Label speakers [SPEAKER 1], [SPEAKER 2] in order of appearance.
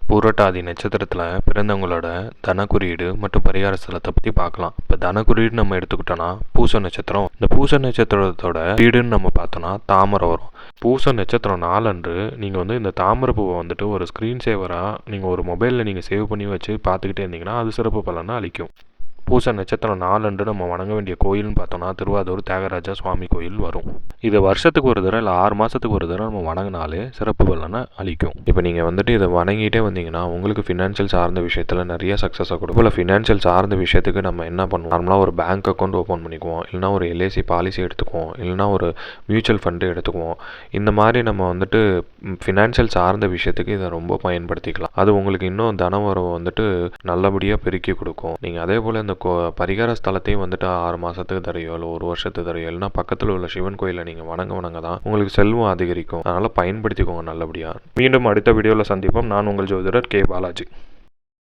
[SPEAKER 1] பூரட்டாதி நட்சத்திரத்தில் பிறந்தவங்களோட தன குறியீடு மற்றும் பரிகார ஸ்தலத்தை பற்றி பார்க்கலாம். இப்போ தன குறியீடு நம்ம எடுத்துக்கிட்டோன்னா பூச நட்சத்திரம். இந்த பூச நட்சத்திரத்தோட வீடுன்னு நம்ம பார்த்தோன்னா தாமரை வரும். பூச நட்சத்திரம் நாளன்று நீங்கள் இந்த தாமரை பூவை ஒரு ஸ்க்ரீன் சேவராக நீங்கள் ஒரு மொபைலில் நீங்கள் சேவ் பண்ணி வச்சு பார்த்துக்கிட்டே இருந்தீங்கன்னா அது சிறப்பு பலனை அளிக்கும். பூச நட்சத்திரம் நாளன்று நம்ம வணங்க வேண்டிய கோயில்னு பார்த்தோன்னா திருவாரூர் தியாகராஜா சுவாமி கோயில் வரும். இது வருஷத்துக்கு ஒரு தடவை இல்லை 6 மாதத்துக்கு ஒரு தடவை நம்ம வணங்கினாலே சிறப்பு பலனை அளிக்கும். இப்போ நீங்கள் இதை வணங்கிட்டே வந்தீங்கன்னா உங்களுக்கு ஃபினான்ஷியல் சார்ந்த விஷயத்தில் நிறைய சக்ஸஸாக கொடுக்கும். இல்லை ஃபினான்ஷியல் சார்ந்த விஷயத்துக்கு நம்ம என்ன பண்ணுவோம், நார்மலாக ஒரு பேங்க் அக்கௌண்ட் ஓப்பன் பண்ணிக்குவோம், இல்லைனா ஒரு எல்ஐசி பாலிசி எடுத்துக்குவோம், இல்லைனா ஒரு மியூச்சுவல் ஃபண்டு எடுத்துக்குவோம். இந்த மாதிரி நம்ம ஃபினான்ஷியல் சார்ந்த விஷயத்துக்கு இதை ரொம்ப பயன்படுத்திக்கலாம். அது உங்களுக்கு இன்னும் தன வரவு நல்லபடியாக பெருக்கி கொடுக்கும். நீங்கள் அதே போல் இந்த பரிகார ஸ்தலத்தையும் 6 மாதத்துக்கு தரையோ இல்லை 1 வருஷத்துக்கு தரையோ இல்லைனா பக்கத்தில் உள்ள சிவன் கோயிலை நீங்கள் வணங்க தான் உங்களுக்கு செல்வம் அதிகரிக்கும். அதனால் பயன்படுத்திக்கோங்க நல்லபடியாக. மீண்டும் அடுத்த வீடியோவில் சந்திப்போம். நான் உங்கள் ஜோதிடர் கே பாலாஜி.